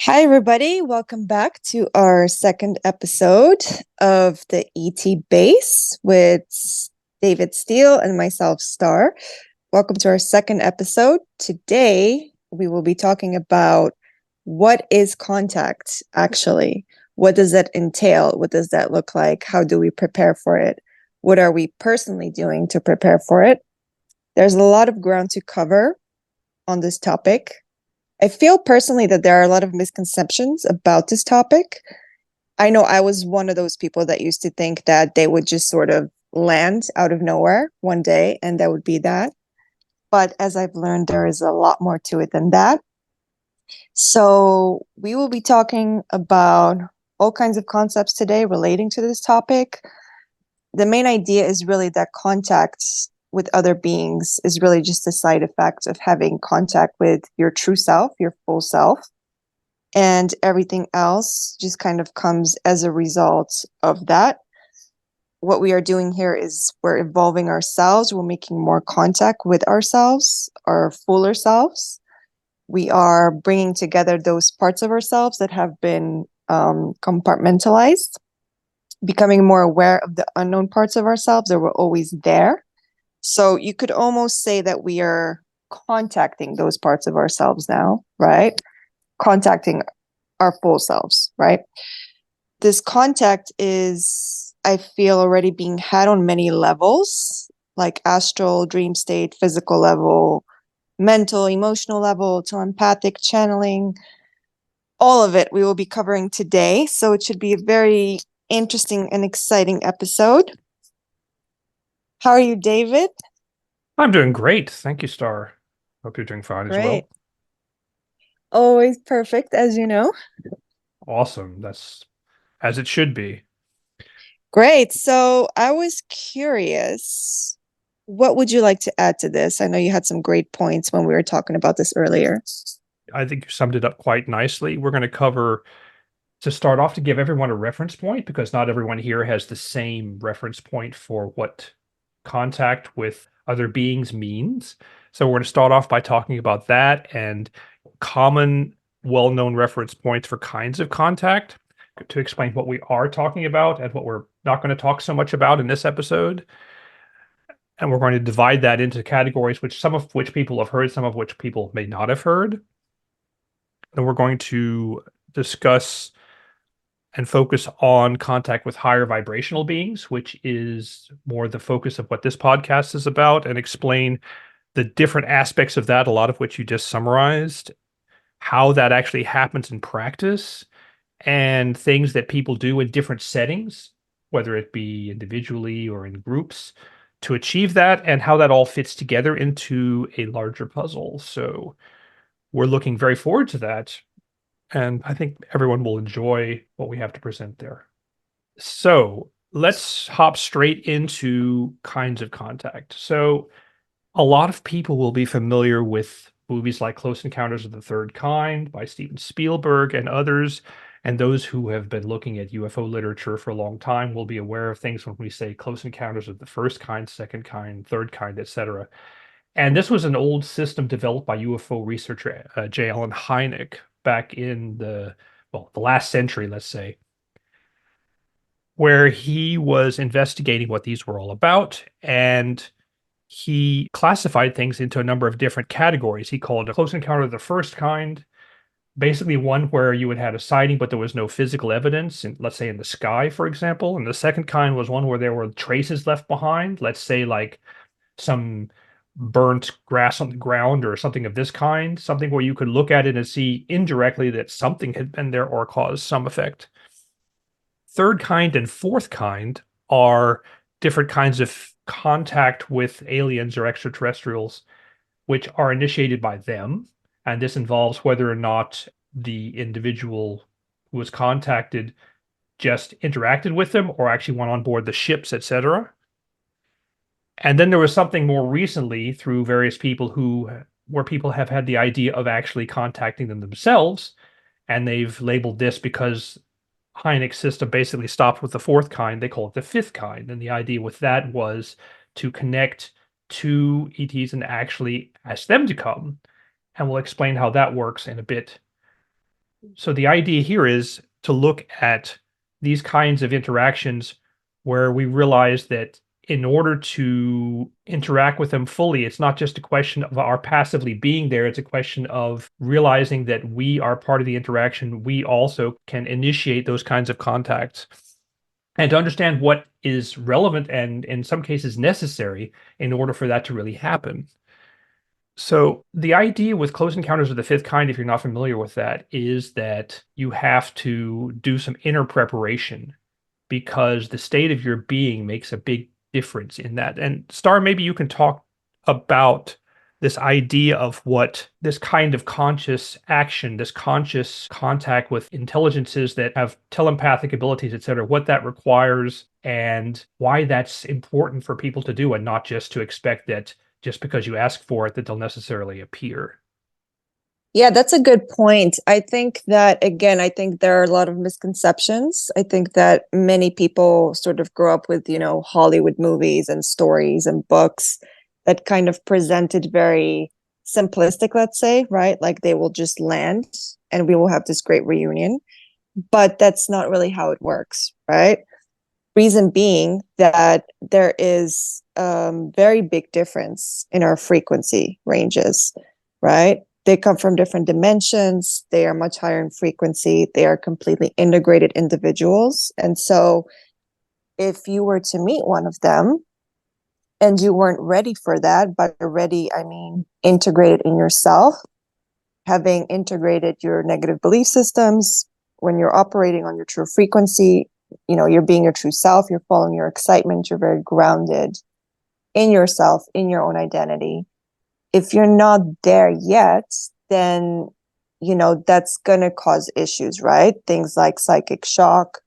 Hi, everybody. Welcome back to our second episode of the ET Base with David Steele and myself, Star. Welcome to our second episode. Today, we will be talking about what is contact actually? What does that entail? What does that look like? How do we prepare for it? What are we personally doing to prepare for it? There's a lot of ground to cover on this topic. I feel personally that there are a lot of misconceptions about this topic. I know I was one of those people that used to think that they would just sort of land out of nowhere one day and that would be that. But as I've learned, there is a lot more to it than that. So we will be talking about all kinds of concepts today relating to this topic. The main idea is really that contact with other beings is really just a side effect of having contact with your true self, your full self. And everything else just kind of comes as a result of that. What we are doing here is we're evolving ourselves. We're making more contact with ourselves, our fuller selves. We are bringing together those parts of ourselves that have been compartmentalized, becoming more aware of the unknown parts of ourselves that were always there. So you could almost say that we are contacting those parts of ourselves now, right? Contacting our full selves, right? This contact is, I feel, already being had on many levels, like astral, dream state, physical level, mental, emotional level, telepathic, channeling, all of it we will be covering today. So it should be a very interesting and exciting episode. How are you, David? I'm doing great. Thank you, Star. Hope you're doing fine as Great. well. Always perfect, as you know. Awesome. That's as it should be. Great. So I was curious, what would you like to add to this? I know you had some great points when we were talking about this earlier. I think you summed it up quite nicely. We're going to cover, to start off, to give everyone a reference point, because not everyone here has the same reference point for what contact with other beings means. So we're going to start off by talking about that and common, well-known reference points for kinds of contact to explain what we are talking about and what we're not going to talk so much about in this episode. And we're going to divide that into categories, which some of which people have heard, some of which people may not have heard. And we're going to discuss and focus on contact with higher vibrational beings, which is more the focus of what this podcast is about, and explain the different aspects of that, a lot of which you just summarized, how that actually happens in practice, and things that people do in different settings, whether it be individually or in groups, to achieve that, and how that all fits together into a larger puzzle. So we're looking very forward to that. And I think everyone will enjoy what we have to present there. So let's hop straight into kinds of contact. So a lot of people will be familiar with movies like Close Encounters of the Third Kind by Steven Spielberg and others. And those who have been looking at UFO literature for a long time will be aware of things when we say Close Encounters of the First Kind, Second Kind, Third Kind, etc. And this was an old system developed by UFO researcher J. Allen Hynek back in the last century, let's say, where he was investigating what these were all about. And he classified things into a number of different categories. He called a close encounter of the first kind, basically one where you had a sighting, but there was no physical evidence, in, let's say in the sky, for example. And the second kind was one where there were traces left behind, let's say like some burnt grass on the ground or something of this kind, something where you could look at it and see indirectly that something had been there or caused some effect. Third kind and fourth kind are different kinds of contact with aliens or extraterrestrials, which are initiated by them. And this involves whether or not the individual who was contacted just interacted with them or actually went on board the ships, etc. And then there was something more recently through various people where people have had the idea of actually contacting them themselves, and they've labeled this because Hynek's system basically stopped with the fourth kind. They call it the fifth kind. And the idea with that was to connect to ETs and actually ask them to come. And we'll explain how that works in a bit. So the idea here is to look at these kinds of interactions where we realize that in order to interact with them fully, it's not just a question of our passively being there, it's a question of realizing that we are part of the interaction. We also can initiate those kinds of contacts and to understand what is relevant and in some cases necessary in order for that to really happen. So the idea with Close Encounters of the Fifth Kind, if you're not familiar with that, is that you have to do some inner preparation because the state of your being makes a big difference in that. And Star, maybe you can talk about this idea of what this kind of conscious action, this conscious contact with intelligences that have telepathic abilities, et cetera, what that requires and why that's important for people to do and not just to expect that just because you ask for it that they'll necessarily appear. Yeah, that's a good point. I think that, again, I think there are a lot of misconceptions. I think that many people sort of grow up with, Hollywood movies and stories and books that kind of presented very simplistic, let's say, right? Like they will just land and we will have this great reunion. But that's not really how it works, right? Reason being that there is very big difference in our frequency ranges, right? They come from different dimensions. They are much higher in frequency. They are completely integrated individuals. And so if you were to meet one of them and you weren't ready for that, but you're ready, I mean, integrated in yourself, having integrated your negative belief systems, when you're operating on your true frequency, you're being your true self, you're following your excitement, you're very grounded in yourself, in your own identity. If you're not there yet, then, that's going to cause issues, right? Things like psychic shock,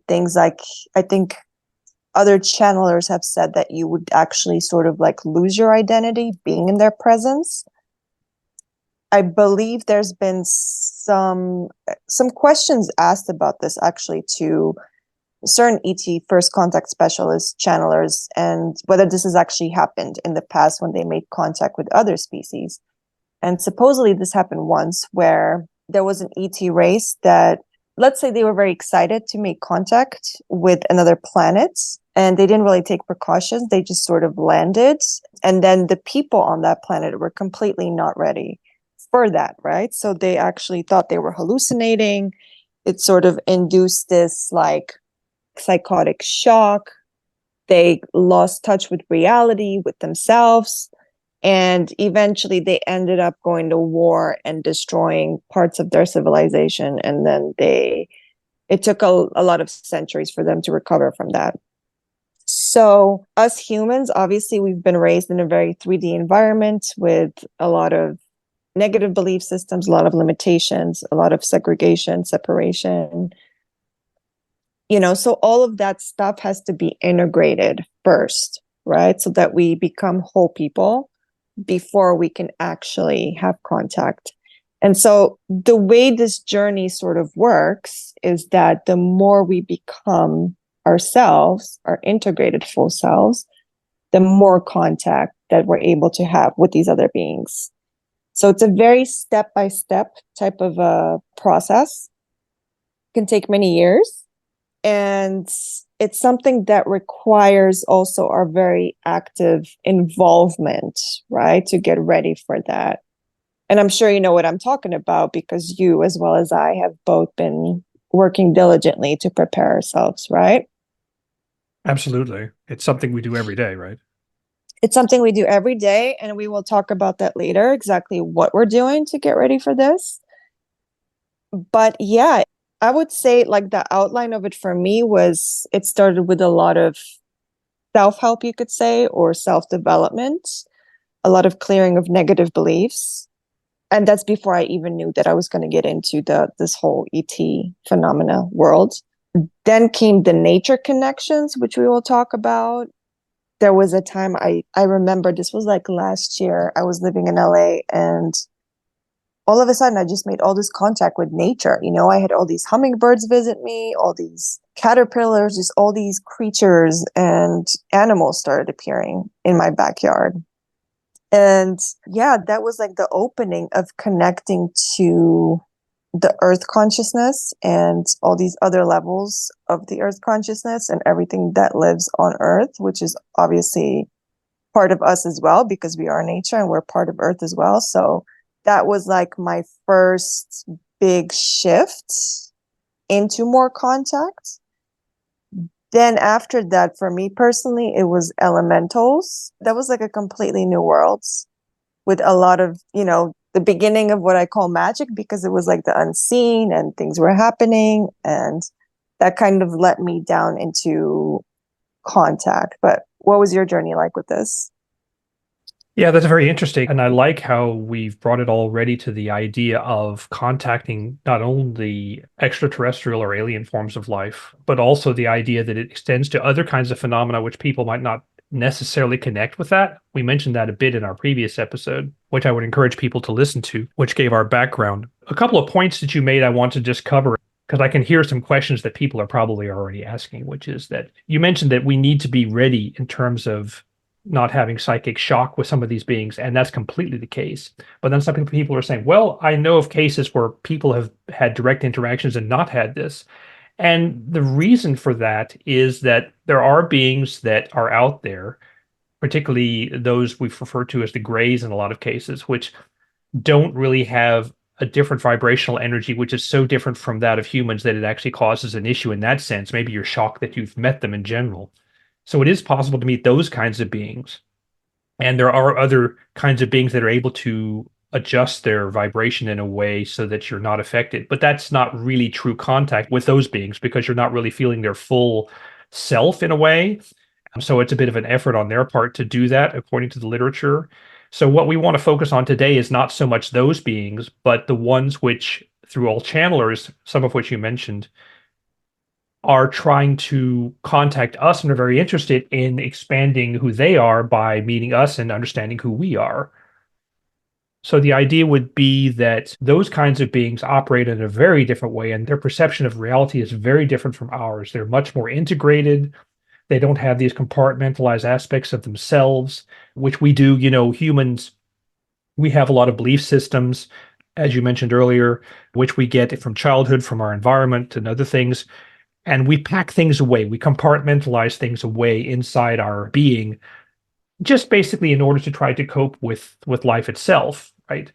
things like, I think other channelers have said that you would actually sort of like lose your identity being in their presence. I believe there's been some questions asked about this actually to certain ET first contact specialist channelers and whether this has actually happened in the past when they made contact with other species. And supposedly this happened once where there was an ET race that, let's say they were very excited to make contact with another planet and they didn't really take precautions. They just sort of landed. And then the people on that planet were completely not ready for that, right? So they actually thought they were hallucinating. It sort of induced this like psychotic shock. They lost touch with reality, with themselves. And eventually they ended up going to war and destroying parts of their civilization. And then it took a lot of centuries for them to recover from that. So us humans, obviously, we've been raised in a very 3D environment with a lot of negative belief systems, a lot of limitations, a lot of segregation, separation. So all of that stuff has to be integrated first, right? So that we become whole people before we can actually have contact. And so the way this journey sort of works is that the more we become ourselves, our integrated full selves, the more contact that we're able to have with these other beings. So it's a very step-by-step type of a process. It can take many years. And it's something that requires also our very active involvement, right? To get ready for that. And I'm sure you know what I'm talking about because you, as well as I, have both been working diligently to prepare ourselves, right? Absolutely. It's something we do every day, right? It's something we do every day, and we will talk about that later, exactly what we're doing to get ready for this. But yeah, I would say like the outline of it for me was it started with a lot of self-help, you could say, or self-development, a lot of clearing of negative beliefs. And that's before I even knew that I was going to get into this whole ET phenomena world. Then came the nature connections, which we will talk about. There was a time I remember, this was like last year, I was living in LA and all of a sudden I just made all this contact with nature. I had all these hummingbirds visit me, all these caterpillars, just all these creatures and animals started appearing in my backyard. And yeah, that was like the opening of connecting to the earth consciousness and all these other levels of the earth consciousness and everything that lives on earth, which is obviously part of us as well because we are nature and we're part of earth as well. So that was like my first big shift into more contact. Then after that, for me personally, it was elementals. That was like a completely new world with a lot of, the beginning of what I call magic because it was like the unseen and things were happening. And that kind of let me down into contact. But what was your journey like with this? Yeah, that's very interesting. And I like how we've brought it already to the idea of contacting not only extraterrestrial or alien forms of life, but also the idea that it extends to other kinds of phenomena which people might not necessarily connect with that. We mentioned that a bit in our previous episode, which I would encourage people to listen to, which gave our background. A couple of points that you made I want to just cover because I can hear some questions that people are probably already asking, which is that you mentioned that we need to be ready in terms of not having psychic shock with some of these beings, and that's completely the case. But then some people are saying, well, I know of cases where people have had direct interactions and not had this. And the reason for that is that there are beings that are out there, particularly those we've referred to as the grays in a lot of cases, which don't really have a different vibrational energy, which is so different from that of humans that it actually causes an issue in that sense. Maybe you're shocked that you've met them in general. So it is possible to meet those kinds of beings. And there are other kinds of beings that are able to adjust their vibration in a way so that you're not affected. But that's not really true contact with those beings because you're not really feeling their full self in a way. So it's a bit of an effort on their part to do that, according to the literature. So what we want to focus on today is not so much those beings, but the ones which, through all channelers, some of which you mentioned, are trying to contact us and are very interested in expanding who they are by meeting us and understanding who we are. So the idea would be that those kinds of beings operate in a very different way, and their perception of reality is very different from ours. They're much more integrated. They don't have these compartmentalized aspects of themselves, which we do. Humans, we have a lot of belief systems, as you mentioned earlier, which we get from childhood, from our environment, and other things. And we pack things away. We compartmentalize things away inside our being, just basically in order to try to cope with life itself, right?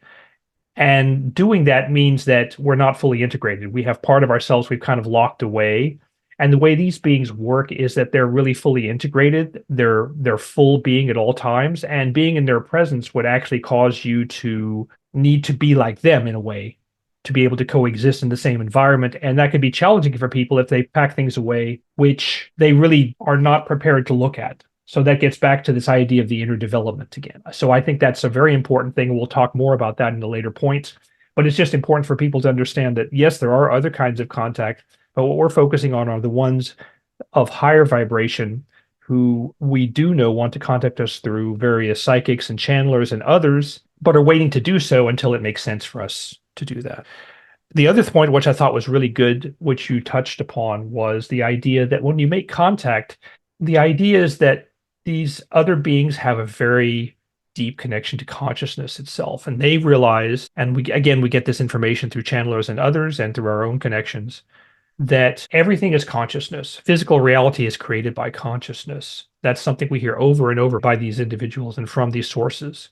And doing that means that we're not fully integrated. We have part of ourselves we've kind of locked away. And the way these beings work is that they're really fully integrated. They're full being at all times, and being in their presence would actually cause you to need to be like them in a way to be able to coexist in the same environment. And that can be challenging for people if they pack things away, which they really are not prepared to look at. So that gets back to this idea of the inner development again. So I think that's a very important thing. We'll talk more about that in the later points. But it's just important for people to understand that, yes, there are other kinds of contact, but what we're focusing on are the ones of higher vibration who we do know want to contact us through various psychics and channelers and others, but are waiting to do so until it makes sense for us to do that. The other point, which I thought was really good, which you touched upon, was the idea that when you make contact, the idea is that these other beings have a very deep connection to consciousness itself. And they realize, and we get this information through channelers and others and through our own connections, that everything is consciousness. Physical reality is created by consciousness. That's something we hear over and over by these individuals and from these sources.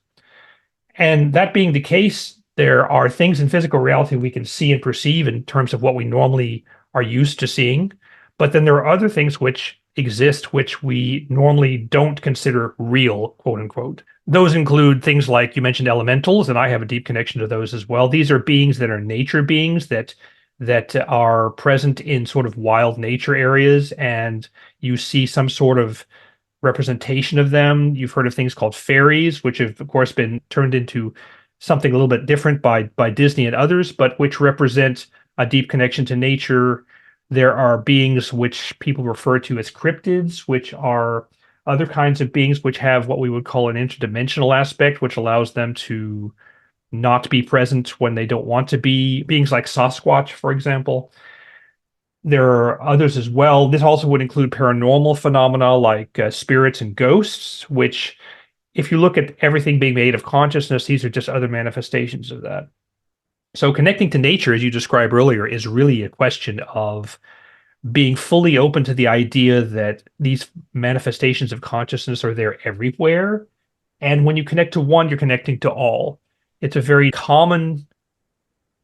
And that being the case, there are things in physical reality we can see and perceive in terms of what we normally are used to seeing. But then there are other things which exist which we normally don't consider real, quote unquote. Those include things like you mentioned elementals, and I have a deep connection to those as well. These are beings that are nature beings that are present in sort of wild nature areas, and you see some sort of representation of them. You've heard of things called fairies, which have, of course, been turned into something a little bit different by Disney and others, but which represent a deep connection to nature. There are beings which people refer to as cryptids, which are other kinds of beings which have what we would call an interdimensional aspect, which allows them to not be present when they don't want to be. Beings like Sasquatch, for example. There are others as well. This also would include paranormal phenomena like spirits and ghosts, which, if you look at everything being made of consciousness, these are just other manifestations of that. So connecting to nature, as you described earlier, is really a question of being fully open to the idea that these manifestations of consciousness are there everywhere. And when you connect to one, you're connecting to all. It's a very common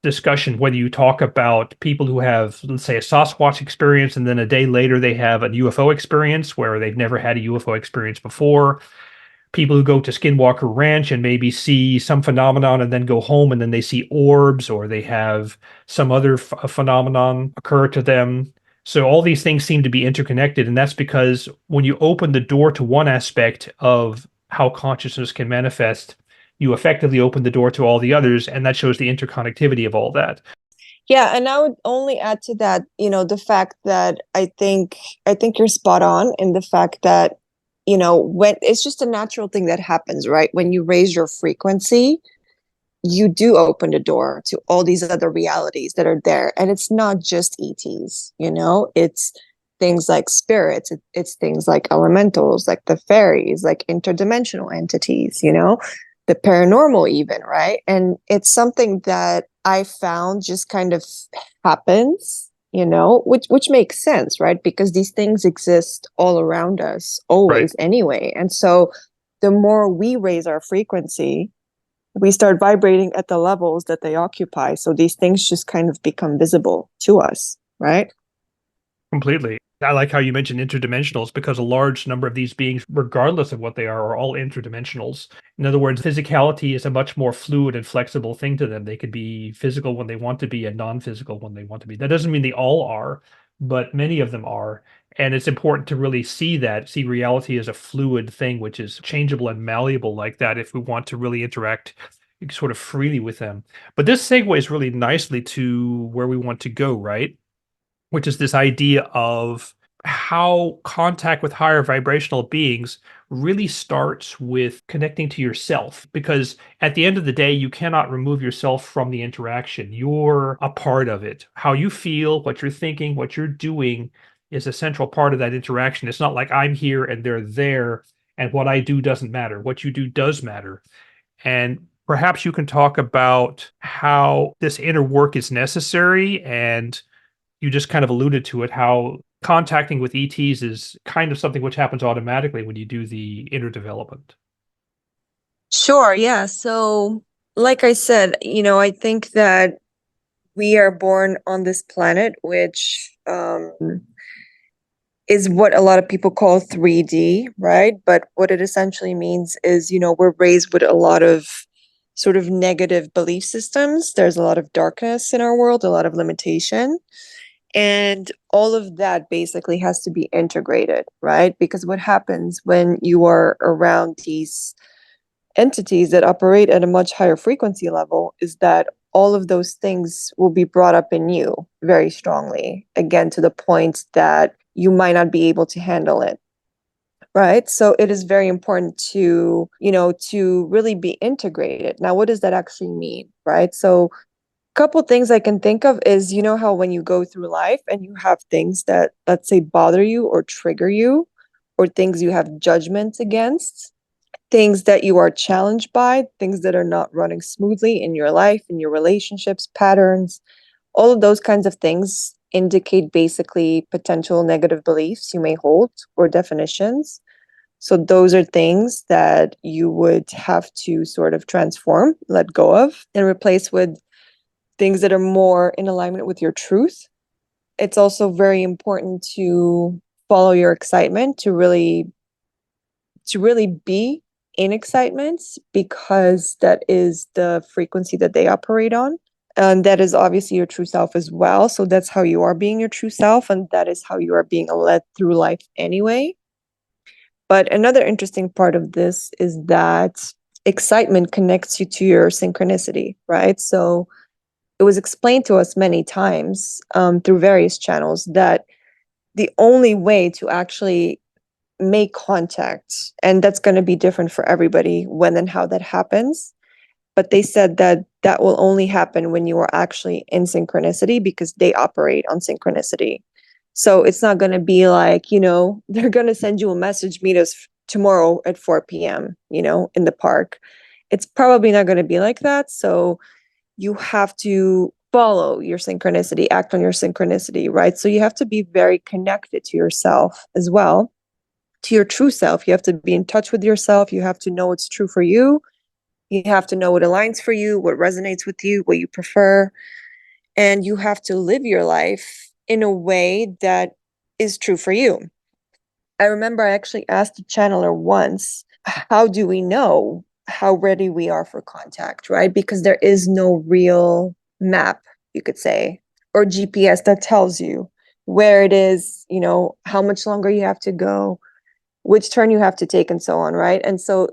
discussion whether you talk about people who have, let's say, a Sasquatch experience, and then a day later they have a UFO experience where they've never had a UFO experience before. People who go to Skinwalker Ranch and maybe see some phenomenon and then go home and then they see orbs, or they have some other phenomenon occur to them. So all these things seem to be interconnected, and that's because when you open the door to one aspect of how consciousness can manifest, you effectively open the door to all the others, and that shows the interconnectivity of all that. Yeah, and I would only add to that, the fact that I think you're spot on in the fact that, when it's just a natural thing that happens, right? When you raise your frequency, you do open the door to all these other realities that are there. And it's not just ETs, it's things like spirits, it's things like elementals, like the fairies, like interdimensional entities, the paranormal even, right? And it's something that I found just kind of happens, which makes sense, right? Because these things exist all around us always anyway. And so the more we raise our frequency, we start vibrating at the levels that they occupy. So these things just kind of become visible to us, right? Completely. I like how you mentioned interdimensionals, because a large number of these beings, regardless of what they are all interdimensionals. In other words, physicality is a much more fluid and flexible thing to them. They could be physical when they want to be and non-physical when they want to be. That doesn't mean they all are, but many of them are. And it's important to really see reality as a fluid thing, which is changeable and malleable like that if we want to really interact sort of freely with them. But this segues really nicely to where we want to go, right? Which is this idea of how contact with higher vibrational beings really starts with connecting to yourself. Because at the end of the day, you cannot remove yourself from the interaction. You're a part of it. How you feel, what you're thinking, what you're doing is a central part of that interaction. It's not like I'm here and they're there, and what I do doesn't matter. What you do does matter. And perhaps you can talk about how this inner work is necessary, and you just kind of alluded to it, how contacting with ETs is kind of something which happens automatically when you do the inner development. Sure, yeah. So, like I said, I think that we are born on this planet, which is what a lot of people call 3D, right? But what it essentially means is, we're raised with a lot of sort of negative belief systems. There's a lot of darkness in our world, a lot of limitation. And all of that basically has to be integrated, right? Because what happens when you are around these entities that operate at a much higher frequency level is that all of those things will be brought up in you very strongly, again, to the point that you might not be able to handle it. Right. So it is very important to, to really be integrated. Now, what does that actually mean? Right. So couple things I can think of is, how when you go through life and you have things that, let's say, bother you or trigger you, or things you have judgments against, things that you are challenged by, things that are not running smoothly in your life, in your relationships, patterns, all of those kinds of things indicate basically potential negative beliefs you may hold or definitions. So those are things that you would have to sort of transform, let go of, and replace with things that are more in alignment with your truth. It's also very important to follow your excitement, to really be in excitement, because that is the frequency that they operate on. And that is obviously your true self as well. So that's how you are being your true self, and that is how you are being led through life anyway. But another interesting part of this is that excitement connects you to your synchronicity, right? So it was explained to us many times through various channels that the only way to actually make contact, and that's going to be different for everybody when and how that happens, but they said that that will only happen when you are actually in synchronicity, because they operate on synchronicity. So it's not going to be like, they're going to send you a message, meet us tomorrow at 4 p.m., in the park. It's probably not going to be like that. So you have to follow your synchronicity, act on your synchronicity, right? So you have to be very connected to yourself as well, to your true self. You have to be in touch with yourself. You have to know what's true for you. You have to know what aligns for you, what resonates with you, what you prefer. And you have to live your life in a way that is true for you. I remember I actually asked a channeler once, how do we know how ready we are for contact, right? Because there is no real map, you could say, or GPS that tells you where it is, how much longer you have to go, which turn you have to take, and so on, right? And so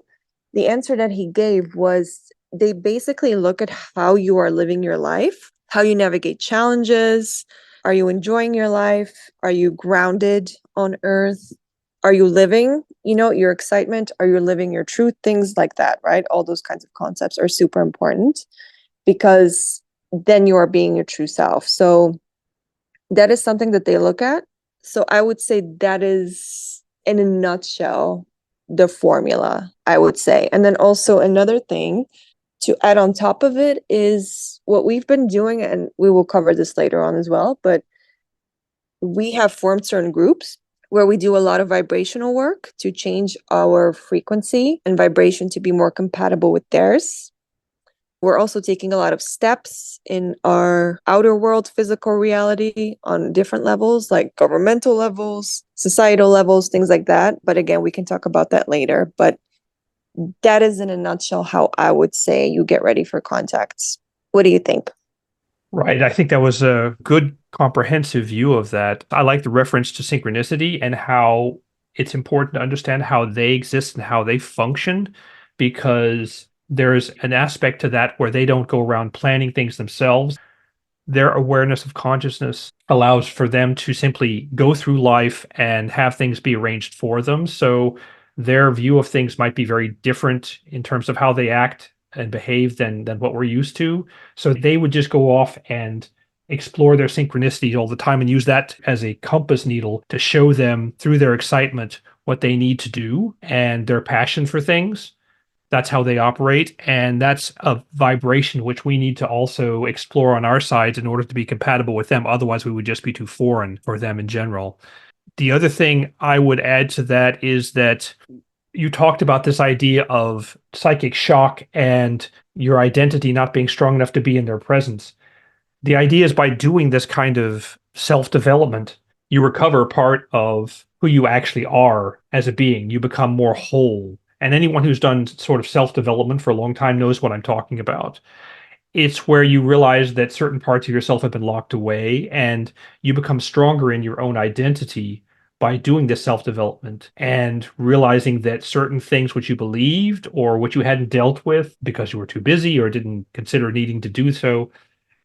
the answer that he gave was they basically look at how you are living your life, how you navigate challenges. Are you enjoying your life? Are you grounded on earth? Are you living, your excitement? Are you living your truth? Things like that, right? All those kinds of concepts are super important because then you are being your true self. So that is something that they look at. So I would say that is, in a nutshell, the formula, I would say. And then also another thing to add on top of it is what we've been doing, and we will cover this later on as well, but we have formed certain groups where we do a lot of vibrational work to change our frequency and vibration to be more compatible with theirs. We're also taking a lot of steps in our outer world physical reality on different levels, like governmental levels, societal levels, things like that. But again, we can talk about that later. But that is in a nutshell how I would say you get ready for contacts. What do you think? Right. I think that was a good comprehensive view of that. I like the reference to synchronicity and how it's important to understand how they exist and how they function, because there's an aspect to that where they don't go around planning things themselves. Their awareness of consciousness allows for them to simply go through life and have things be arranged for them. So their view of things might be very different in terms of how they act and behave than what we're used to. So they would just go off and explore their synchronicities all the time and use that as a compass needle to show them through their excitement what they need to do and their passion for things. That's how they operate. And that's a vibration which we need to also explore on our sides in order to be compatible with them. Otherwise, we would just be too foreign for them in general. The other thing I would add to that is that you talked about this idea of psychic shock and your identity not being strong enough to be in their presence. The idea is by doing this kind of self development, you recover part of who you actually are as a being. You become more whole. And anyone who's done sort of self development for a long time knows what I'm talking about. It's where you realize that certain parts of yourself have been locked away and you become stronger in your own identity by doing this self development and realizing that certain things which you believed or which you hadn't dealt with because you were too busy or didn't consider needing to do so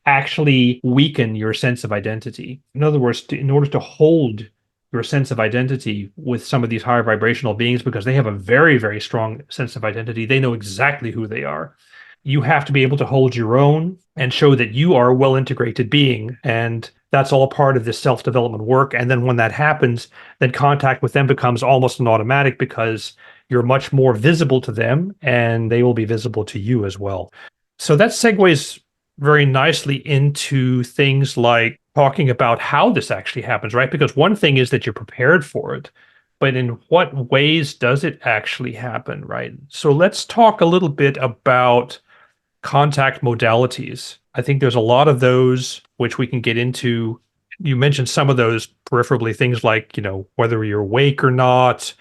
actually weaken your sense of identity. In other words, in order to hold your sense of identity with some of these higher vibrational beings, because they have a very, very strong sense of identity, they know exactly who they are. You have to be able to hold your own and show that you are a well integrated being. And that's all part of this self development work. And then when that happens, then contact with them becomes almost an automatic because you're much more visible to them and they will be visible to you as well. So that segues very nicely into things like talking about how this actually happens, right? Because one thing is that you're prepared for it, but in what ways does it actually happen, right? So let's talk a little bit about contact modalities. I think there's a lot of those which we can get into. You mentioned some of those peripherally, things like, whether you're awake or not,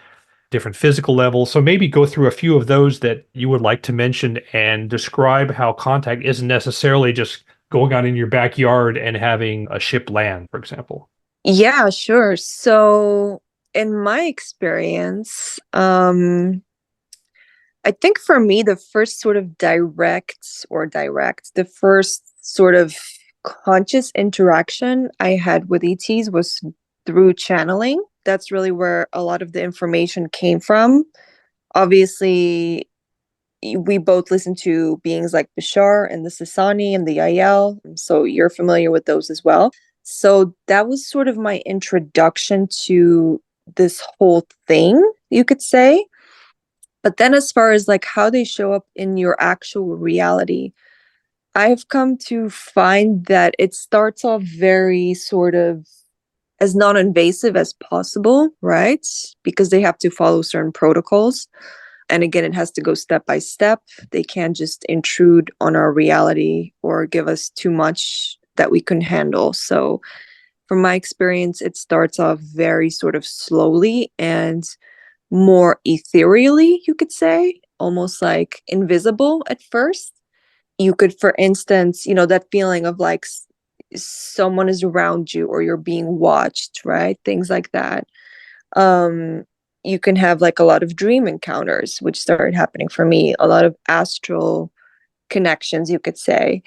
different physical levels. So maybe go through a few of those that you would like to mention and describe how contact isn't necessarily just going on in your backyard and having a ship land, for example. Yeah, sure. So, in my experience, I think for me, the first sort of the first sort of conscious interaction I had with ETs was through channeling. That's really where a lot of the information came from. Obviously, we both listen to beings like Bashar and the Sasani and the Yael, so you're familiar with those as well. So that was sort of my introduction to this whole thing, you could say. But then as far as like how they show up in your actual reality, I've come to find that it starts off very sort of as non-invasive as possible, right? Because they have to follow certain protocols. And again, it has to go step by step. They can't just intrude on our reality or give us too much that we couldn't handle. So, from my experience, it starts off very sort of slowly and more ethereally, you could say, almost like invisible at first. You could, for instance, that feeling of like someone is around you or you're being watched, right? Things like that. um you can have like a lot of dream encounters, which started happening for me, a lot of astral connections, you could say.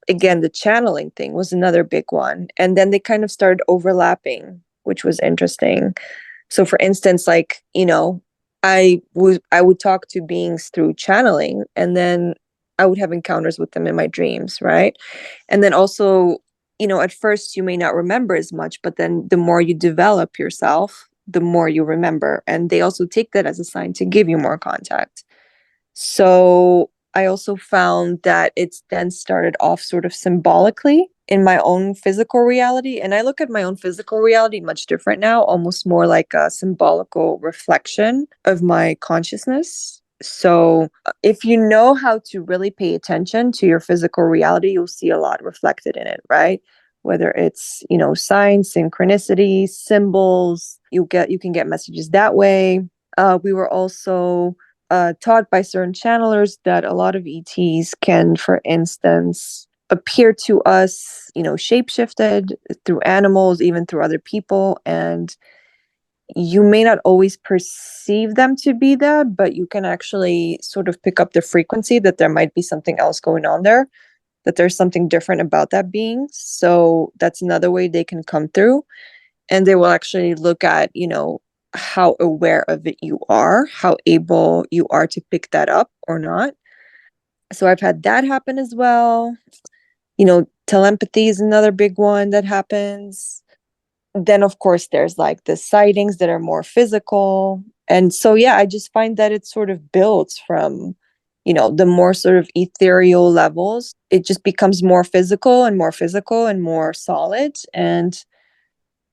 Again, the channeling thing was another big one, and then they kind of started overlapping, which was interesting. So for instance, like, I would talk to beings through channeling, and then I would have encounters with them in my dreams, right? And then also, at first you may not remember as much, but then the more you develop yourself, the more you remember. And they also take that as a sign to give you more contact. So I also found that it's then started off sort of symbolically in my own physical reality. And I look at my own physical reality much different now, almost more like a symbolical reflection of my consciousness. So if you know how to really pay attention to your physical reality, you'll see a lot reflected in it, right? Whether it's, signs, synchronicity, symbols, you can get messages that way. We were also taught by certain channelers that a lot of ETs can, for instance, appear to us, shapeshifted through animals, even through other people. And you may not always perceive them to be that, but you can actually sort of pick up the frequency that there might be something else going on there, that there's something different about that being. So that's another way they can come through. And they will actually look at, how aware of it you are, how able you are to pick that up or not. So I've had that happen as well. Telepathy is another big one that happens. Then, of course, there's like the sightings that are more physical. And so, yeah, I just find that it sort of builds from, the more sort of ethereal levels. It just becomes more physical and more physical and more solid. And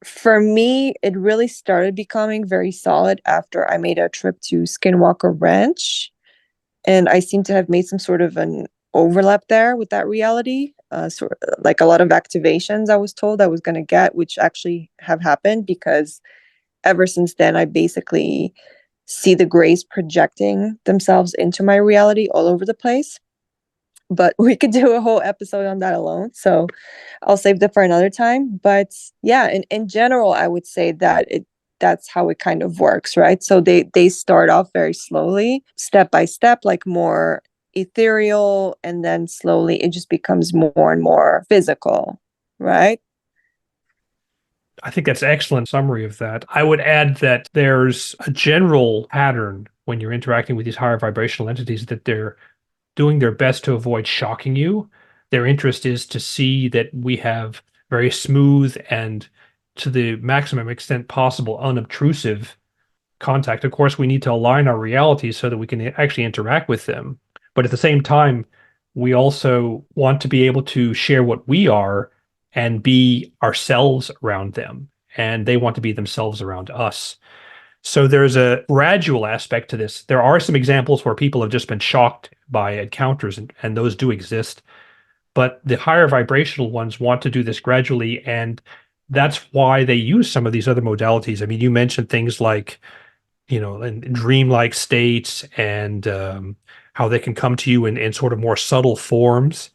for me, it really started becoming very solid after I made a trip to Skinwalker Ranch. And I seem to have made some sort of an overlap there with that reality. Sort of like a lot of activations I was told I was going to get, which actually have happened, because ever since then, I basically see the grays projecting themselves into my reality all over the place. But we could do a whole episode on that alone. So I'll save that for another time. But yeah, in general, I would say that that's how it kind of works, right? So they start off very slowly, step by step, like more ethereal, and then slowly it just becomes more and more physical, right? I think that's an excellent summary of that. I would add that there's a general pattern when you're interacting with these higher vibrational entities that they're doing their best to avoid shocking you. Their interest is to see that we have very smooth and, to the maximum extent possible, unobtrusive contact. Of course, we need to align our realities so that we can actually interact with them. But at the same time, we also want to be able to share what we are and be ourselves around them. And they want to be themselves around us. So there's a gradual aspect to this. There are some examples where people have just been shocked by encounters, and those do exist. But the higher vibrational ones want to do this gradually, and that's why they use some of these other modalities. I mean, you mentioned things like, in dreamlike states, and how they can come to you in sort of more subtle forms.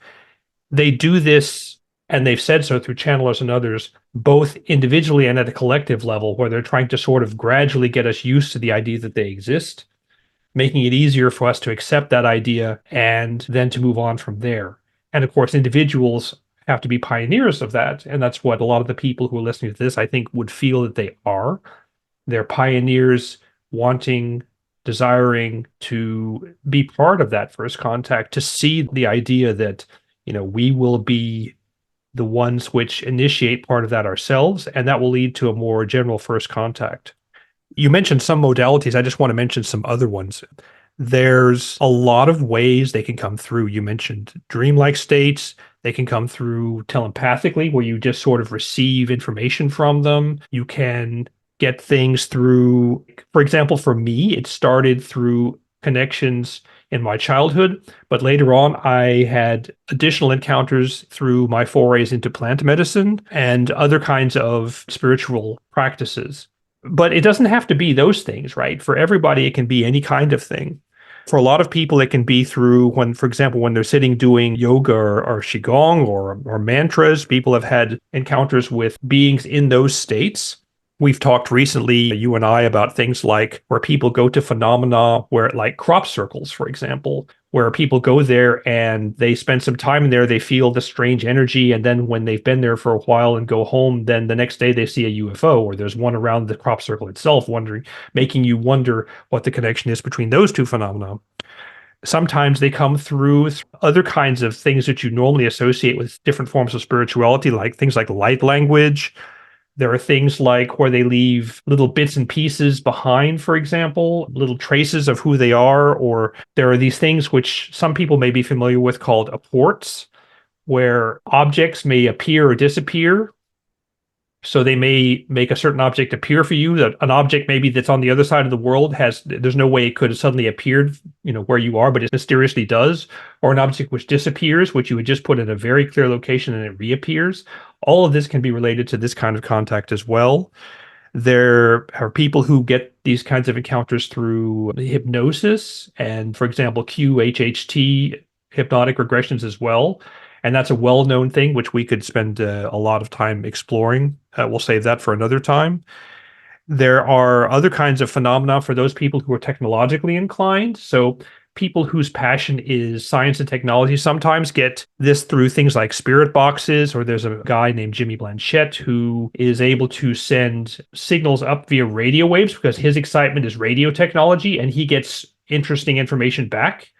They do this, and they've said so through channelers and others, both individually and at a collective level, where they're trying to sort of gradually get us used to the idea that they exist, making it easier for us to accept that idea and then to move on from there. And of course, individuals have to be pioneers of that. And that's what a lot of the people who are listening to this, I think, would feel that they are. They're pioneers wanting, desiring to be part of that first contact, to see the idea that, we will be the ones which initiate part of that ourselves, and that will lead to a more general first contact. You mentioned some modalities. I just want to mention some other ones. There's a lot of ways they can come through. You mentioned dreamlike states. They can come through telepathically, where you just sort of receive information from them. You can get things through, for example, for me, it started through connections in my childhood, but later on, I had additional encounters through my forays into plant medicine and other kinds of spiritual practices. But it doesn't have to be those things, right? For everybody, it can be any kind of thing. For a lot of people, it can be through when, for example, when they're sitting doing yoga or qigong or mantras, people have had encounters with beings in those states. We've talked recently, you and I, about things like where people go to phenomena where, like crop circles, for example, where people go there and they spend some time in there, they feel the strange energy. And then when they've been there for a while and go home, then the next day they see a UFO or there's one around the crop circle itself, making you wonder what the connection is between those two phenomena. Sometimes they come through other kinds of things that you normally associate with different forms of spirituality, like things like light language. There are things like where they leave little bits and pieces behind, for example, little traces of who they are. Or there are these things which some people may be familiar with called apports, where objects may appear or disappear. So they may make a certain object appear for you, that an object maybe that's on the other side of the world there's no way it could have suddenly appeared, where you are, but it mysteriously does, or an object which disappears, which you would just put in a very clear location and it reappears. All of this can be related to this kind of contact as well. There are people who get these kinds of encounters through hypnosis and, for example, QHHT hypnotic regressions as well. And that's a well-known thing, which we could spend a lot of time exploring. We'll save that for another time. There are other kinds of phenomena for those people who are technologically inclined. So people whose passion is science and technology sometimes get this through things like spirit boxes, or there's a guy named Jimmy Blanchette who is able to send signals up via radio waves because his excitement is radio technology, and he gets interesting information back.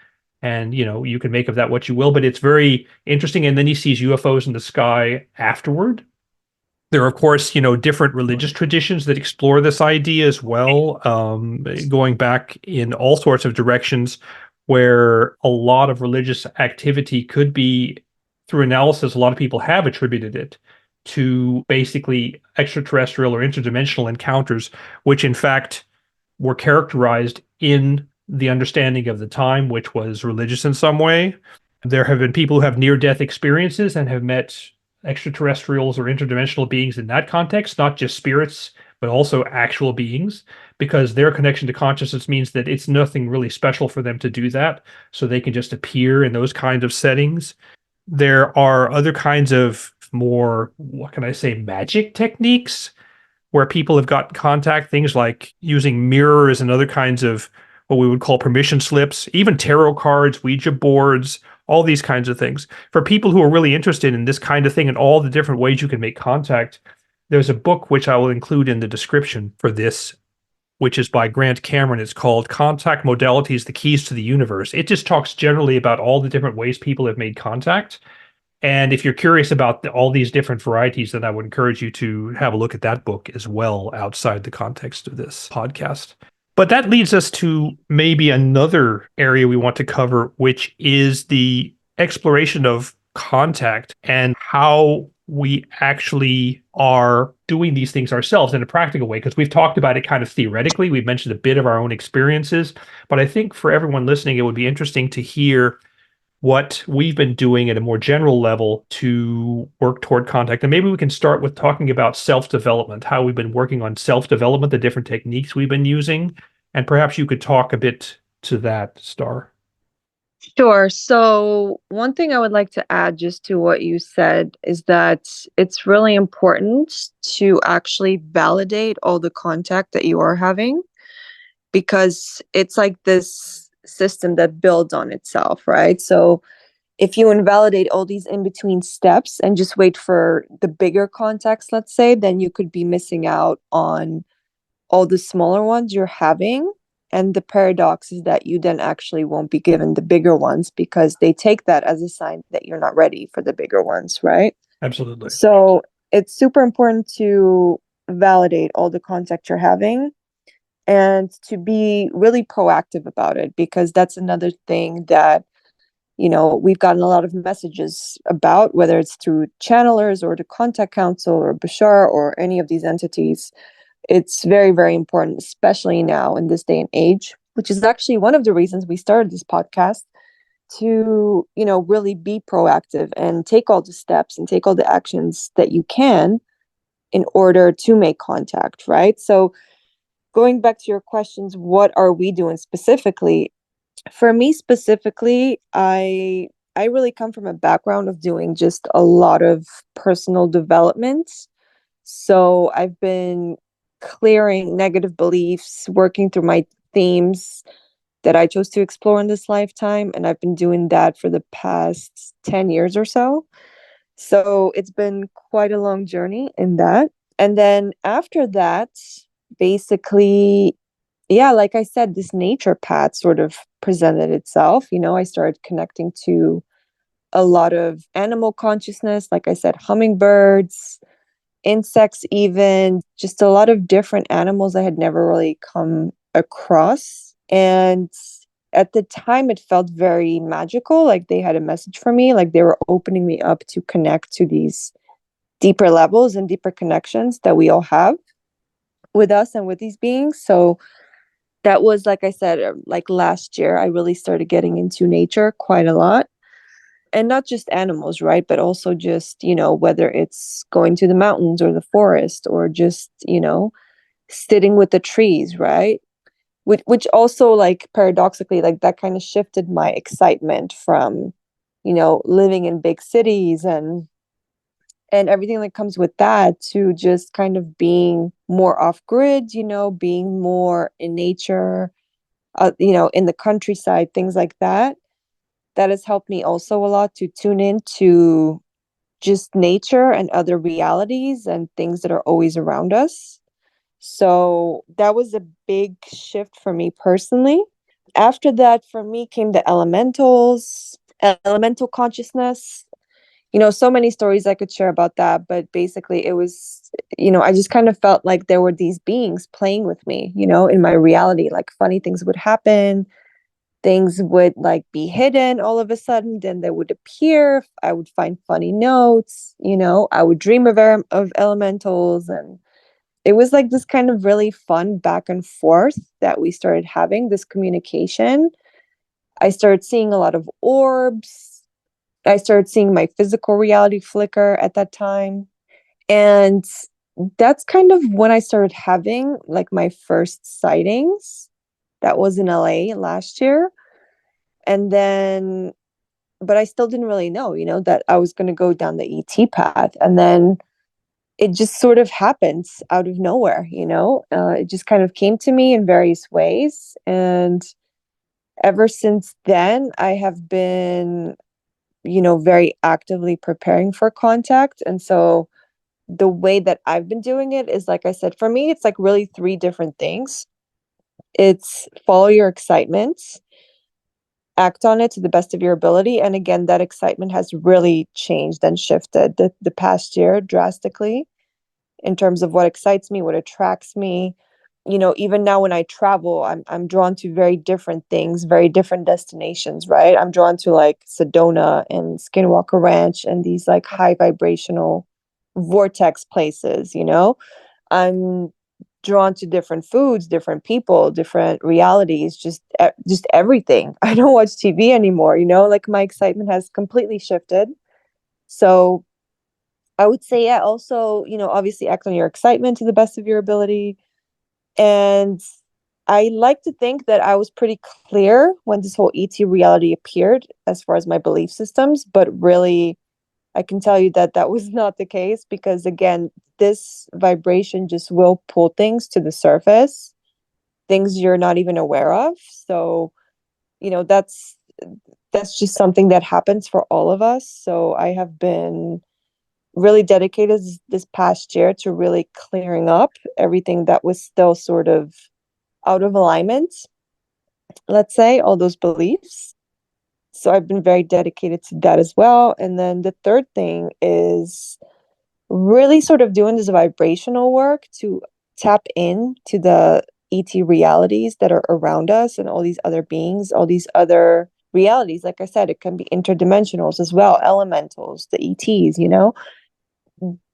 And, you can make of that what you will, but it's very interesting. And then he sees UFOs in the sky afterward. There are, of course, different religious traditions that explore this idea as well, going back in all sorts of directions where a lot of religious activity could be, through analysis, a lot of people have attributed it to basically extraterrestrial or interdimensional encounters, which in fact were characterized in the understanding of the time, which was religious in some way. There have been people who have near-death experiences and have met extraterrestrials or interdimensional beings in that context, not just spirits, but also actual beings, because their connection to consciousness means that it's nothing really special for them to do that. So they can just appear in those kind of settings. There are other kinds of more, what can I say, magic techniques where people have got contact, things like using mirrors and other kinds of what we would call permission slips, even tarot cards, Ouija boards, all these kinds of things. For people who are really interested in this kind of thing and all the different ways you can make contact, there's a book which I will include in the description for this, which is by Grant Cameron. It's called Contact Modalities, The Keys to the Universe. It just talks generally about all the different ways people have made contact. And if you're curious about all these different varieties, then I would encourage you to have a look at that book as well, outside the context of this podcast. But that leads us to maybe another area we want to cover, which is the exploration of contact and how we actually are doing these things ourselves in a practical way. Because we've talked about it kind of theoretically. We've mentioned a bit of our own experiences. But I think for everyone listening, it would be interesting to hear what we've been doing at a more general level to work toward contact. And maybe we can start with talking about self-development, how we've been working on self-development, the different techniques we've been using. And perhaps you could talk a bit to that, Star. Sure. So, one thing I would like to add just to what you said is that it's really important to actually validate all the contact that you are having, because it's like this system that builds on itself, right? So, if you invalidate all these in between steps and just wait for the bigger contacts, let's say, then you could be missing out on all the smaller ones you're having. And the paradox is that you then actually won't be given the bigger ones because they take that as a sign that you're not ready for the bigger ones, right? Absolutely. So it's super important to validate all the contact you're having and to be really proactive about it, because that's another thing that, we've gotten a lot of messages about, whether it's through channelers or the Contact Council or Bashar or any of these entities. It's very, very important, especially now in this day and age, which is actually one of the reasons we started this podcast, to, really be proactive and take all the steps and take all the actions that you can in order to make contact, right? So, going back to your questions, what are we doing specifically? For me specifically, I really come from a background of doing just a lot of personal development. So I've been clearing negative beliefs, working through my themes that I chose to explore in this lifetime, and I've been doing that for the past 10 years or so. So it's been quite a long journey in that. And then after that, basically, yeah, like I said, this nature path sort of presented itself. I started connecting to a lot of animal consciousness, like I said, hummingbirds, insects, even just a lot of different animals I had never really come across. And at the time, it felt very magical, like they had a message for me, like they were opening me up to connect to these deeper levels and deeper connections that we all have with us and with these beings. So that was, like I said, like last year, I really started getting into nature quite a lot. And not just animals, right? But also just, whether it's going to the mountains or the forest or just, sitting with the trees, right? Which also, like, paradoxically, like that kind of shifted my excitement from, living in big cities and everything that comes with that, to just kind of being more off grid, being more in nature, in the countryside, things like that. That has helped me also a lot to tune into just nature and other realities and things that are always around us. So that was a big shift for me personally. After that, for me, came the elementals, elemental consciousness. So many stories I could share about that, but basically it was, I just kind of felt like there were these beings playing with me, in my reality. Like funny things would happen, things would like be hidden all of a sudden, then they would appear. I would find funny notes, I would dream of elementals, and it was like this kind of really fun back and forth that we started having, this communication. I started seeing a lot of orbs. I started seeing my physical reality flicker at that time. And that's kind of when I started having like my first sightings. That was in LA last year. And then, but I still didn't really know, that I was going to go down the ET path. And then it just sort of happens out of nowhere, it just kind of came to me in various ways. And ever since then, I have been, very actively preparing for contact. And so the way that I've been doing it is, like I said, for me, it's like really three different things. It's follow your excitement, act on it to the best of your ability. And again, that excitement has really changed and shifted the past year drastically in terms of what excites me, what attracts me. Even now when I travel, I'm drawn to very different things, very different destinations, right? I'm drawn to like Sedona and Skinwalker Ranch and these like high vibrational vortex places, I'm drawn to different foods, different people, different realities, just everything. I don't watch TV anymore, like my excitement has completely shifted. So I would say, yeah, also, obviously act on your excitement to the best of your ability. And I like to think that I was pretty clear when this whole ET reality appeared as far as my belief systems, but really I can tell you that that was not the case, because again, this vibration just will pull things to the surface, things you're not even aware of. So, that's just something that happens for all of us. So I have been really dedicated this past year to really clearing up everything that was still sort of out of alignment, let's say, all those beliefs. So I've been very dedicated to that as well. And then the third thing is really sort of doing this vibrational work to tap in to the ET realities that are around us and all these other beings, all these other realities. Like I said, it can be interdimensionals as well, elementals, the ETs,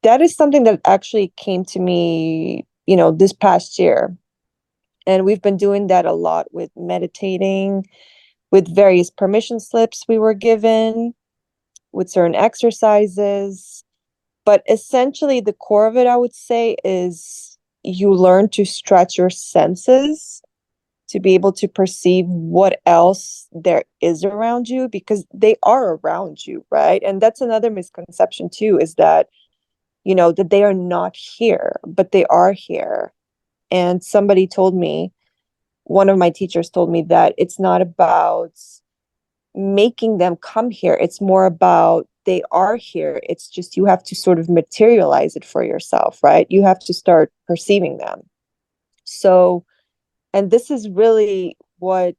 that is something that actually came to me, this past year. And we've been doing that a lot with meditating, with various permission slips we were given, with certain exercises. But essentially, the core of it, I would say, is you learn to stretch your senses to be able to perceive what else there is around you, because they are around you, right? And that's another misconception too, is that, that they are not here, but they are here. And somebody told me, one of my teachers told me that it's not about making them come here. It's more about they are here. It's just you have to sort of materialize it for yourself, right? You have to start perceiving them. So, and this is really what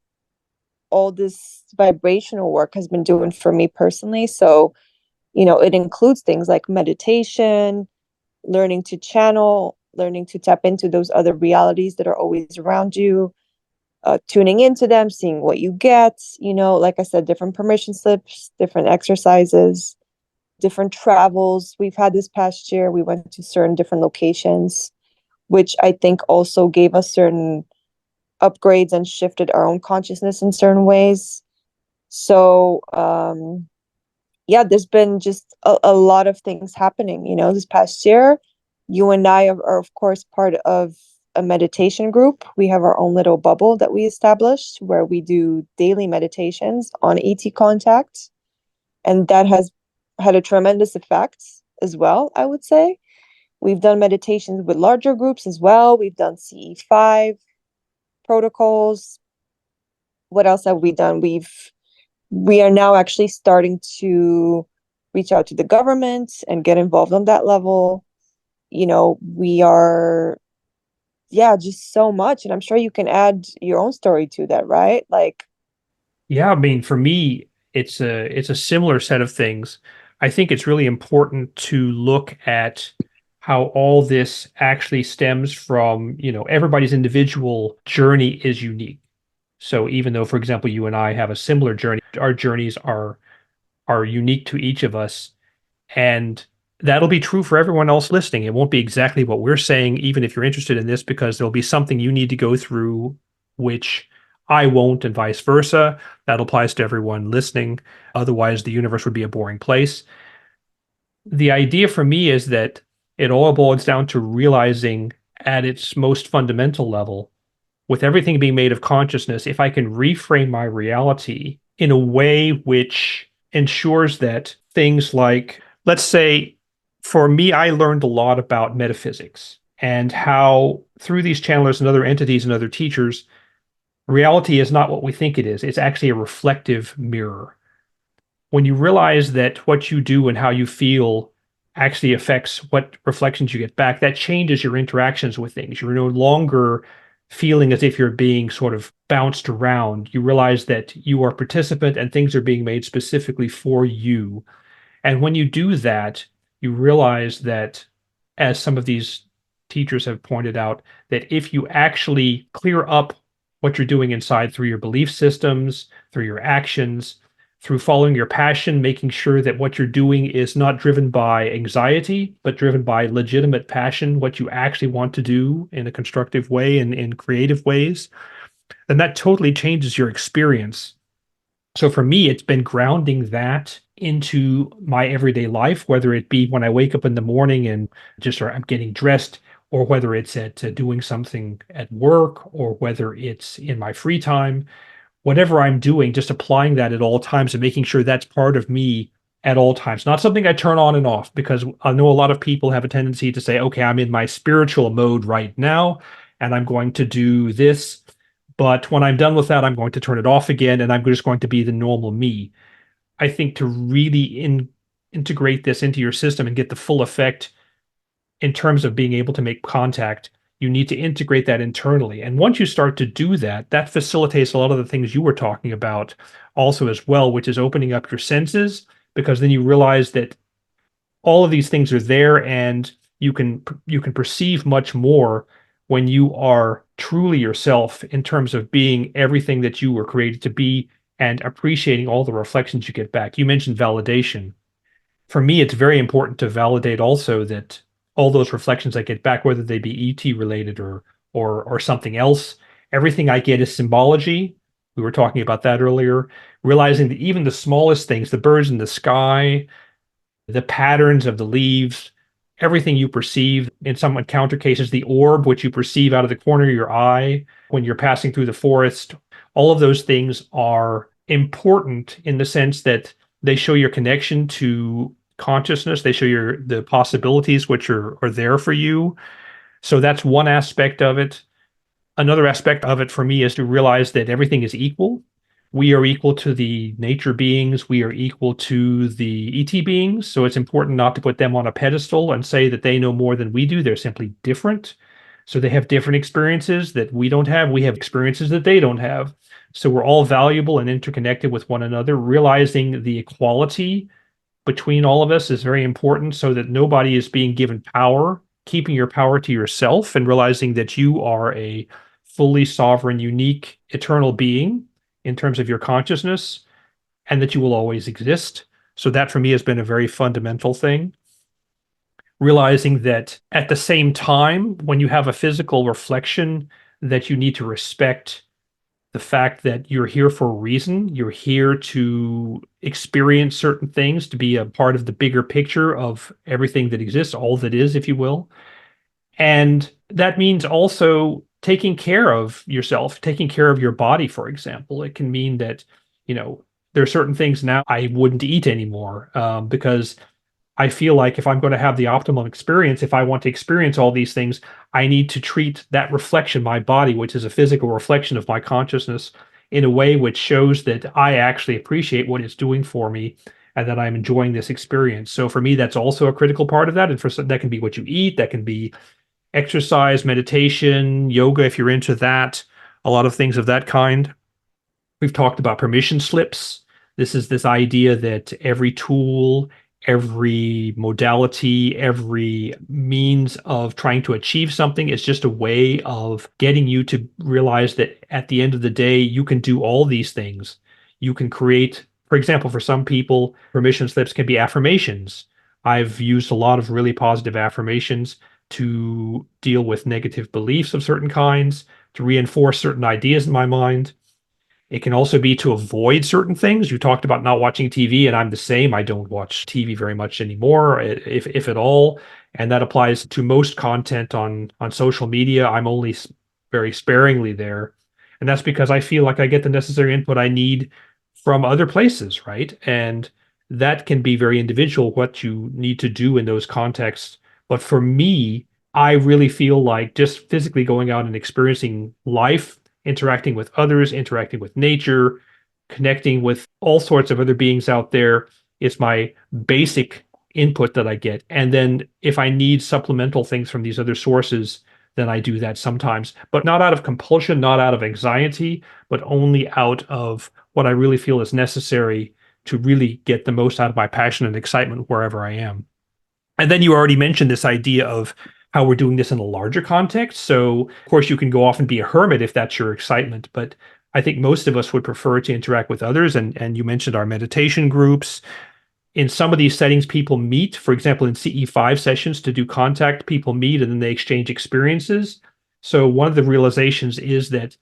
all this vibrational work has been doing for me personally. So, it includes things like meditation, learning to channel, learning to tap into those other realities that are always around you, tuning into them, seeing what you get, like I said, different permission slips, different exercises, different travels we've had this past year. We went to certain different locations, which I think also gave us certain upgrades and shifted our own consciousness in certain ways. So, yeah, there's been just a lot of things happening, this past year. You and I are, of course, part of a meditation group. We have our own little bubble that we established where we do daily meditations on ET contact. And that has had a tremendous effect as well, I would say. We've done meditations with larger groups as well. We've done CE5 protocols. What else have we done? We are now actually starting to reach out to the government and get involved on that level. We are, yeah, just so much. And I'm sure you can add your own story to that, right? Like, Yeah, I mean, for me, it's a similar set of things. I think it's really important to look at how all this actually stems from, everybody's individual journey is unique. So even though, for example, you and I have a similar journey, our journeys are unique to each of us. And that'll be true for everyone else listening. It won't be exactly what we're saying, even if you're interested in this, because there'll be something you need to go through, which I won't, and vice versa. That applies to everyone listening. Otherwise, the universe would be a boring place. The idea for me is that it all boils down to realizing at its most fundamental level, with everything being made of consciousness, if I can reframe my reality in a way which ensures that things like, let's say, for me, I learned a lot about metaphysics and how through these channelers and other entities and other teachers, reality is not what we think it is. It's actually a reflective mirror. When you realize that what you do and how you feel actually affects what reflections you get back, that changes your interactions with things. You're no longer feeling as if you're being sort of bounced around. You realize that you are a participant and things are being made specifically for you. And when you do that, you realize that, as some of these teachers have pointed out, that if you actually clear up what you're doing inside through your belief systems, through your actions, through following your passion, making sure that what you're doing is not driven by anxiety, but driven by legitimate passion, what you actually want to do in a constructive way and in creative ways, then that totally changes your experience. So for me, it's been grounding that into my everyday life, whether it be when I wake up in the morning and just I'm getting dressed, or whether it's at doing something at work, or whether it's in my free time, whatever I'm doing, just applying that at all times and making sure that's part of me at all times. Not something I turn on and off, because I know a lot of people have a tendency to say, okay, I'm in my spiritual mode right now, and I'm going to do this. But when I'm done with that, I'm going to turn it off again, and I'm just going to be the normal me. I think to really integrate this into your system and get the full effect in terms of being able to make contact, you need to integrate that internally. And once you start to do that, that facilitates a lot of the things you were talking about also as well, which is opening up your senses, because then you realize that all of these things are there, and you can perceive much more when you are truly yourself in terms of being everything that you were created to be and appreciating all the reflections you get back. You mentioned validation. For me, it's very important to validate also that all those reflections I get back, whether they be ET related or something else, everything I get is symbology. We were talking about that earlier, realizing that even the smallest things, the birds in the sky, the patterns of the leaves, everything you perceive in some encounter cases, the orb which you perceive out of the corner of your eye when you're passing through the forest, all of those things are important in the sense that they show your connection to consciousness. They show your the possibilities which are there for you. So that's one aspect of it. Another aspect of it for me is to realize that everything is equal. We are equal to the nature beings. We are equal to the ET beings. So it's important not to put them on a pedestal and say that they know more than we do. They're simply different. So they have different experiences that we don't have. We have experiences that they don't have. So we're all valuable and interconnected with one another. Realizing the equality between all of us is very important so that nobody is being given power, keeping your power to yourself and realizing that you are a fully sovereign, unique, eternal being in terms of your consciousness and that you will always exist. So that for me has been a very fundamental thing. Realizing that at the same time, when you have a physical reflection, that you need to respect the fact that you're here for a reason. You're here to experience certain things, to be a part of the bigger picture of everything that exists, all that is, if you will. And that means also taking care of yourself, taking care of your body, for example. It can mean that, there are certain things now I wouldn't eat anymore because I feel like if I'm going to have the optimum experience, if I want to experience all these things, I need to treat that reflection, my body, which is a physical reflection of my consciousness, in a way which shows that I actually appreciate what it's doing for me and that I'm enjoying this experience. So for me, that's also a critical part of that. And for that can be what you eat, that can be exercise, meditation, yoga, if you're into that, a lot of things of that kind. We've talked about permission slips. This is this idea that every tool, every modality, every means of trying to achieve something is just a way of getting you to realize that at the end of the day, you can do all these things. You can create, for example, for some people, permission slips can be affirmations. I've used a lot of really positive affirmations to deal with negative beliefs of certain kinds, to reinforce certain ideas in my mind. It can also be to avoid certain things. You talked about not watching TV, and I'm the same. I don't watch TV very much anymore, if at all. And that applies to most content on social media. I'm only very sparingly there. And that's because I feel like I get the necessary input I need from other places, right? And that can be very individual what you need to do in those contexts. But for me, I really feel like just physically going out and experiencing life, interacting with others, interacting with nature, connecting with all sorts of other beings out there is my basic input that I get. And then if I need supplemental things from these other sources, then I do that sometimes, but not out of compulsion, not out of anxiety, but only out of what I really feel is necessary to really get the most out of my passion and excitement wherever I am. And then you already mentioned this idea of how we're doing this in a larger context. So, of course, you can go off and be a hermit if that's your excitement, but I think most of us would prefer to interact with others. And you mentioned our meditation groups. In some of these settings, people meet, for example, in CE5 sessions to do contact, people meet and then they exchange experiences. So one of the realizations is that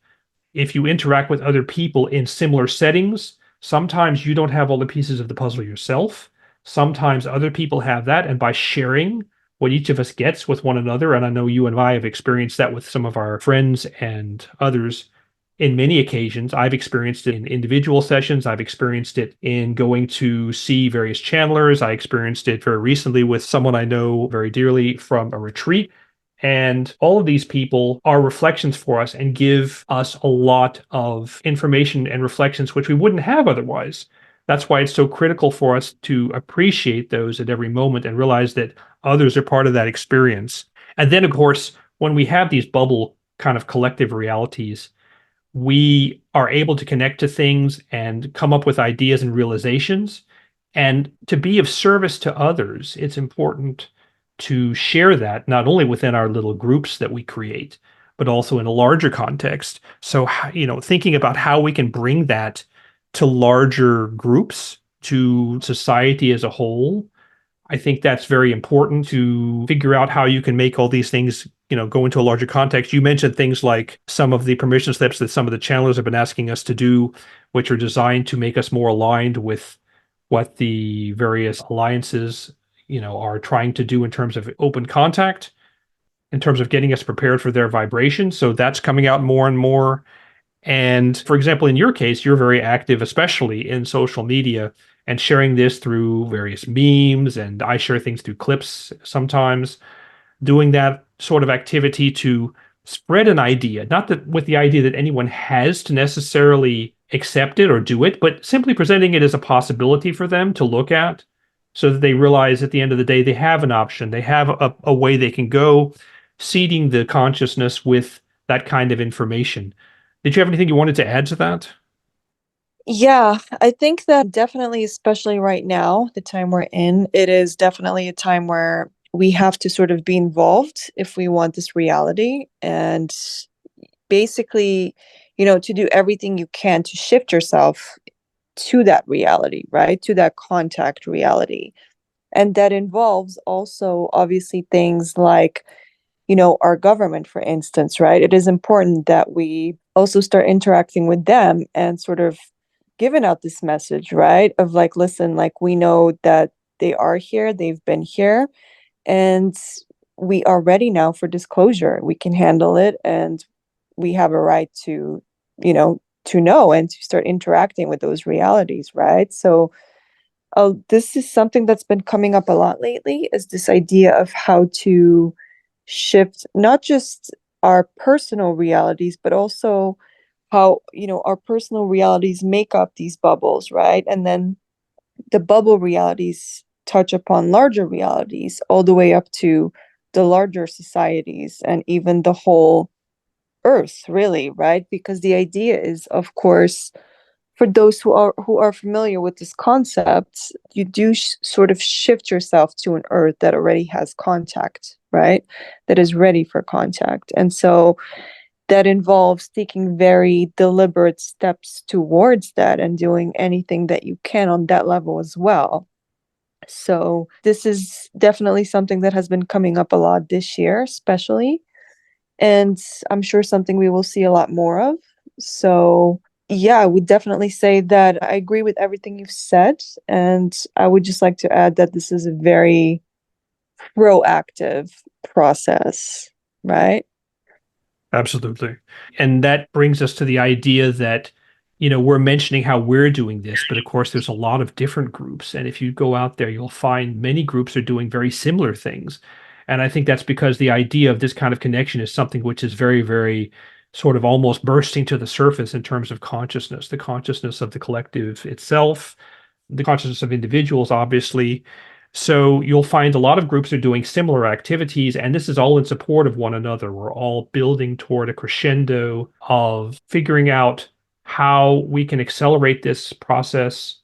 if you interact with other people in similar settings, sometimes you don't have all the pieces of the puzzle yourself. Sometimes other people have that. And by sharing what each of us gets with one another, and I know you and I have experienced that with some of our friends and others in many occasions. I've experienced it in individual sessions. I've experienced it in going to see various channelers. I experienced it very recently with someone I know very dearly from a retreat. And all of these people are reflections for us and give us a lot of information and reflections which we wouldn't have otherwise. That's why it's so critical for us to appreciate those at every moment and realize that others are part of that experience. And then, of course, when we have these bubble kind of collective realities, we are able to connect to things and come up with ideas and realizations. And to be of service to others, it's important to share that not only within our little groups that we create, but also in a larger context. So, thinking about how we can bring that to larger groups, to society as a whole, I think that's very important to figure out how you can make all these things, go into a larger context. You mentioned things like some of the permission slips that some of the channelers have been asking us to do, which are designed to make us more aligned with what the various alliances, are trying to do in terms of open contact, in terms of getting us prepared for their vibration. So that's coming out more and more. And for example, in your case, you're very active, especially in social media and sharing this through various memes. And I share things through clips sometimes, doing that sort of activity to spread an idea, not that with the idea that anyone has to necessarily accept it or do it, but simply presenting it as a possibility for them to look at so that they realize at the end of the day, they have an option. They have a way they can go, seeding the consciousness with that kind of information. Did you have anything you wanted to add to that? Yeah, I think that definitely, especially right now, the time we're in, it is definitely a time where we have to sort of be involved if we want this reality. And basically, to do everything you can to shift yourself to that reality, right? To that contact reality. And that involves also obviously things like, our government, for instance, right? It is important that we also start interacting with them and sort of giving out this message, right? Of like, listen, like we know that they are here, they've been here, and we are ready now for disclosure. We can handle it, and we have a right to know and to start interacting with those realities, right? So, this is something that's been coming up a lot lately, is this idea of how to shift not just our personal realities, but also how, our personal realities make up these bubbles, right? And then the bubble realities touch upon larger realities, all the way up to the larger societies and even the whole earth, really, right? Because the idea is, of course, for those who are familiar with this concept, you do sort of shift yourself to an earth that already has contact, right? That is ready for contact. And so that involves taking very deliberate steps towards that and doing anything that you can on that level as well. So this is definitely something that has been coming up a lot this year, especially. And I'm sure something we will see a lot more of. So yeah, I would definitely say that I agree with everything you've said. And I would just like to add that this is a very proactive process, right? Absolutely. And that brings us to the idea that, we're mentioning how we're doing this, but of course, there's a lot of different groups. And if you go out there, you'll find many groups are doing very similar things. And I think that's because the idea of this kind of connection is something which is very, very sort of almost bursting to the surface in terms of consciousness, the consciousness of the collective itself, the consciousness of individuals, obviously. So you'll find a lot of groups are doing similar activities, and this is all in support of one another. We're all building toward a crescendo of figuring out how we can accelerate this process,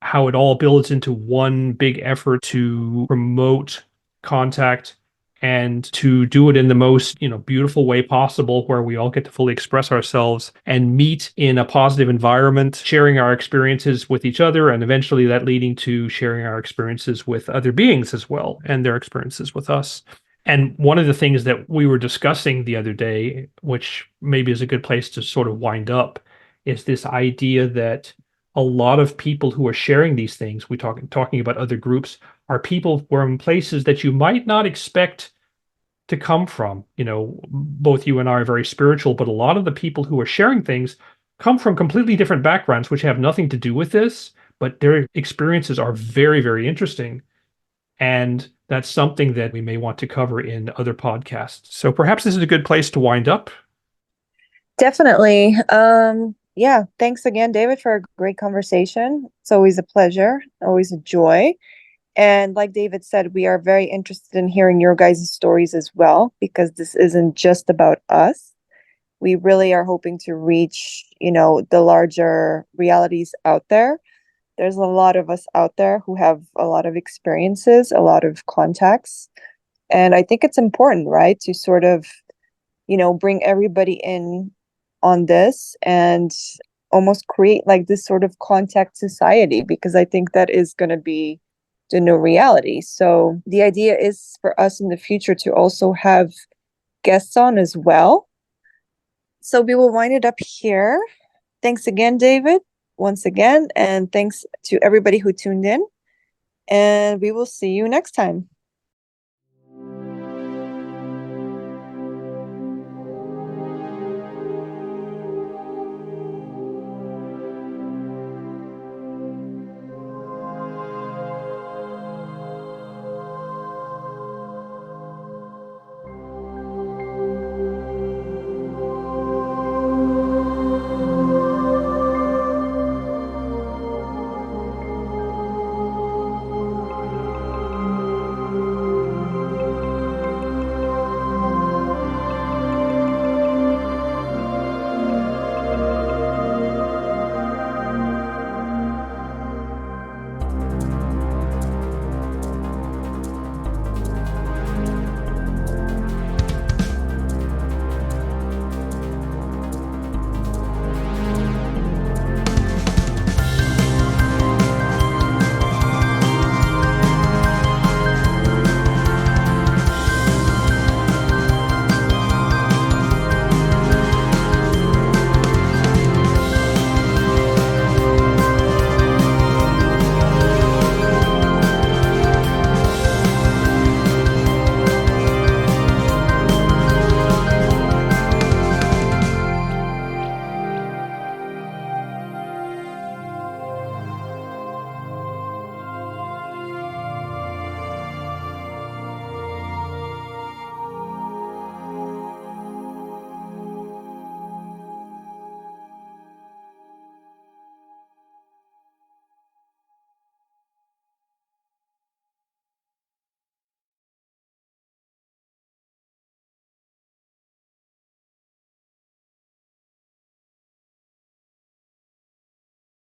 how it all builds into one big effort to promote contact and to do it in the most, beautiful way possible, where we all get to fully express ourselves and meet in a positive environment, sharing our experiences with each other, and eventually that leading to sharing our experiences with other beings as well, and their experiences with us. And one of the things that we were discussing the other day, which maybe is a good place to sort of wind up, is this idea that a lot of people who are sharing these things, talking about other groups, are people who are in places that you might not expect to come from. Both you and I are very spiritual, but a lot of the people who are sharing things come from completely different backgrounds, which have nothing to do with this, but their experiences are very, very interesting. And that's something that we may want to cover in other podcasts. So perhaps this is a good place to wind up. Definitely. Yeah, thanks again, David, for a great conversation. It's always a pleasure, always a joy. And like David said, we are very interested in hearing your guys' stories as well, because this isn't just about us. We really are hoping to reach, the larger realities out there. There's a lot of us out there who have a lot of experiences, a lot of contacts. And I think it's important, right, to sort of bring everybody in on this and almost create like this sort of contact society, because I think that is going to be the new reality. So the idea is for us in the future to also have guests on as well. So we will wind it up here. Thanks again, David, once again, and thanks to everybody who tuned in. And we will see you next time.